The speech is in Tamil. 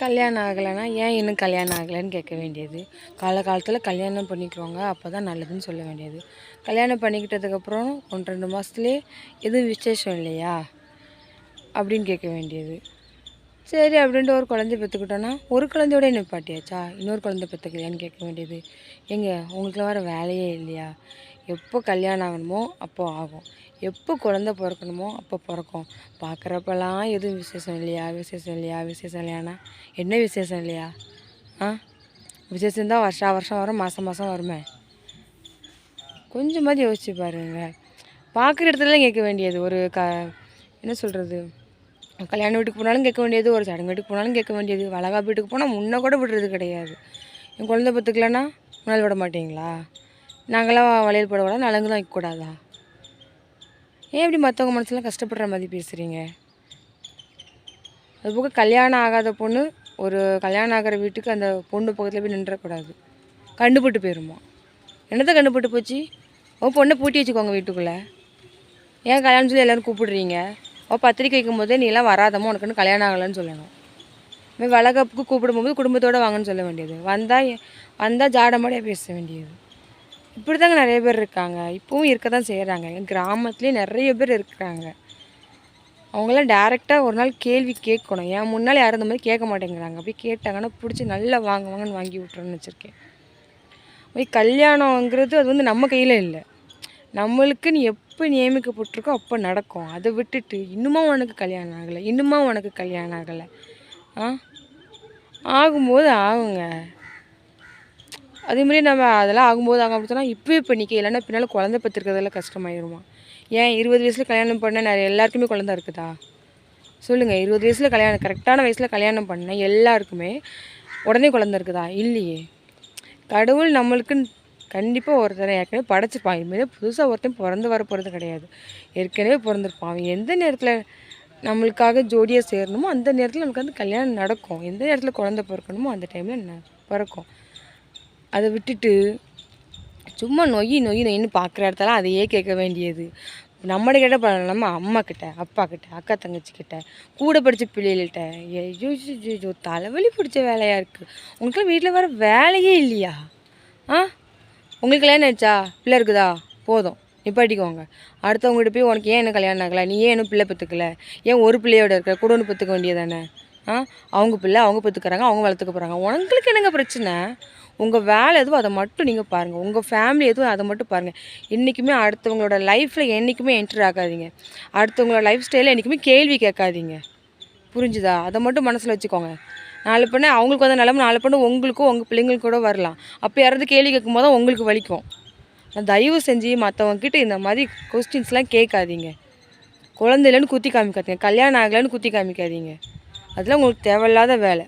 கல்யாணம் ஆகலைன்னா ஏன் இன்னும் கல்யாணம் ஆகலைன்னு கேட்க வேண்டியது. காலகாலத்தில் கல்யாணம் பண்ணிக்குவாங்க, அப்போ தான் நல்லதுன்னு சொல்ல வேண்டியது. கல்யாணம் பண்ணிக்கிட்டதுக்கப்புறம் 1, 2 மாதத்துலேயே எதுவும் விசேஷம் இல்லையா அப்படின்னு கேட்க வேண்டியது. சரி அப்படின்ட்டு ஒரு குழந்தை பெற்றுக்கிட்டோன்னா ஒரு குழந்தையோட நிப்பாட்டியாச்சா, இன்னொரு குழந்தை பெற்றுக்கலையான்னு கேட்க வேண்டியது. ஏங்க உங்களுக்குலாம் வேறு வேலையே இல்லையா? எப்போ கல்யாணம் ஆகணுமோ அப்போ ஆகும், எப்போ குழந்த பிறக்கணுமோ அப்போ பிறக்கும். பார்க்குறப்பெல்லாம் எதுவும் விசேஷம் இல்லையா, விசேஷம் இல்லையா, விசேஷம் இல்லையானா என்ன விசேஷம் இல்லையா? ஆ, விசேஷம்தான் வருஷா வருஷம் வரும், மாதம் மாதம் வருமே. கொஞ்சமாவது யோசிச்சு பாருங்க. பார்க்குற இடத்துல கேட்க வேண்டியது. ஒரு என்ன சொல்கிறது, கல்யாண வீட்டுக்கு போனாலும் கேட்க வேண்டியது, ஒரு சடங்கு வீட்டுக்கு போனாலும் கேட்க வேண்டியது. வளகாப்பு வீட்டுக்கு போனால் முன்ன கூட விடுறது கிடையாது. என் குழந்தை பெற்றுக்கலன்னா முன்னால் விட மாட்டிங்களா? நாங்களாம் வளையல் போடக்கூடாது, நலங்கு தான் வைக்கக்கூடாதா? ஏன் இப்படி மற்றவங்க மனசுலாம் கஷ்டப்படுற மாதிரி பேசுகிறீங்க? அதுபோக கல்யாணம் ஆகாத பொண்ணு ஒரு கல்யாணம் ஆகிற வீட்டுக்கு அந்த பொண்ணு பக்கத்தில் போய் நின்றக்கூடாது, கண்டுபட்டு போயிருமா. என்னத்தை கண்டுபட்டு போச்சு? பொண்ணை பூட்டி வச்சுக்கோங்க வீட்டுக்குள்ளே. ஏன் கல்யாணம் சொல்லி எல்லோரும் கூப்பிடுறீங்க? பத்திரிக்கை வைக்கும் போதே நீ எல்லாம் வராதம்மா, உனக்குன்னு கல்யாணம் ஆகலைன்னு சொல்லணும். வளகாப்புக்கு கூப்பிடும்போது குடும்பத்தோடு வாங்கன்னு சொல்ல வேண்டியது. வந்தால் ஜாடமாடியாக பேச வேண்டியது. இப்படி தாங்க நிறைய பேர் இருக்காங்க, இப்போவும் இருக்க தான் செய்கிறாங்க. எங்கள் கிராமத்துலேயே நிறைய பேர் இருக்கிறாங்க. அவங்களாம் டேரெக்டாக ஒரு நாள் கேள்வி கேட்கணும். ஏன் முன்னால் யாரும் இந்த மாதிரி கேட்க மாட்டேங்கிறாங்க. அப்படியே கேட்டாங்கன்னா பிடிச்சி நல்லா வாங்கன்னு வாங்கி விட்றேன்னு வச்சுருக்கேன். கல்யாணங்கிறது அது நம்ம கையில் இல்லை. நம்மளுக்கு நீ எப்போ நியமிக்கப்பட்டிருக்கோ அப்போ நடக்கும். அதை விட்டுட்டு இன்னுமா உனக்கு கல்யாணம் ஆகலை, இன்னுமா உனக்கு கல்யாணம் ஆகலை. ஆகும்போது ஆகுங்க. அதேமாதிரி நம்ம அதெல்லாம் ஆகும்போது அப்படின்னு சொன்னால் இப்போயே பண்ணிக்க, இல்லைன்னா பின்னால் குழந்தை பெற்றுக்கிறதெல்லாம் கஷ்டமாயிருமா? ஏன் 20 வயசில் கல்யாணம் பண்ண எல்லாருக்குமே குழந்தை இருக்குதா? சொல்லுங்கள். 20 வயசில் கல்யாணம், கரெக்டான வயசில் கல்யாணம் பண்ண எல்லாருக்குமே உடனே குழந்தை இருக்குதா? இல்லையே. கடவுள் நம்மளுக்குன்னு கண்டிப்பாக ஒருத்தரை ஏற்கனவே படைச்சிருப்பான். இதுமாரி புதுசாக ஒருத்தன் பிறந்து வர போகிறது கிடையாது, ஏற்கனவே பிறந்திருப்பான். அவன் எந்த நேரத்தில் நம்மளுக்காக ஜோடியாக சேரணுமோ அந்த நேரத்தில் நமக்கு வந்து கல்யாணம் நடக்கும். எந்த நேரத்தில் குழந்தை பிறக்கணுமோ அந்த டைமில் பிறக்கும். அதை விட்டுட்டு சும்மா நொய்யின்னு பார்க்குற இடத்துல அதையே கேட்க வேண்டியது. நம்மளை கிட்ட நம்ம அம்மா கிட்ட, அப்பா கிட்ட, அக்கா தங்கச்சிக்கிட்ட, கூட படித்த பிள்ளைகள்கிட்ட, ஐயோ தலைவலி பிடிச்ச வேலையாக இருக்குது. உங்களுக்குலாம் வீட்டில் வேறு வேலையே இல்லையா? உங்களுக்கு கல்யாணம் ஆயிடுச்சா, பிள்ளை இருக்குதா, போதும் நிப்பாட்டிக்கோங்க. அடுத்தவங்ககிட்ட போய் உனக்கு ஏன் என்ன கல்யாணம் ஆகலை, நீ ஏன் இன்னும் பிள்ளை பெற்றுக்கல, ஏன் ஒரு பிள்ளையோட இருக்கிற, கூட ஒன்று பெற்றுக்க வேண்டியதானே? அவங்க பிள்ளை அவங்க பெற்றுக்கிறாங்க, அவங்க வளர்த்துக்க போகிறாங்க. உங்களுக்கு என்னங்க பிரச்சனை? உங்கள் வேலை எதுவும் அதை மட்டும் நீங்கள் பாருங்கள். உங்கள் ஃபேமிலி எதுவும் அதை மட்டும் பாருங்கள். என்றைக்குமே அடுத்தவங்களோட லைஃப்பில் என்றைக்குமே என்ட்ரு ஆகாதீங்க. அடுத்தவங்களோட லைஃப் ஸ்டைலில் என்றைக்குமே கேள்வி கேட்காதீங்க. புரிஞ்சுதா? அதை மட்டும் மனசில் வச்சுக்கோங்க. 4 பொண்ணு அவங்களுக்கு வந்து நிலம 4 பொண்ணு உங்களுக்கும் உங்கள் பிள்ளைங்களுக்கு கூட வரலாம். அப்போ யாராவது கேள்வி கேட்கும்போது தான் உங்களுக்கு வலிக்கும். தயவு செஞ்சு மற்றவங்கக்கிட்ட இந்த மாதிரி கொஸ்டின்ஸ்லாம் கேட்காதீங்க. குழந்தையிலன்னு குத்தி காமிக்காதீங்க, கல்யாணம் ஆகலைன்னு குத்தி காமிக்காதீங்க. அதெல்லாம் உங்களுக்கு தேவையில்லாத வேலை.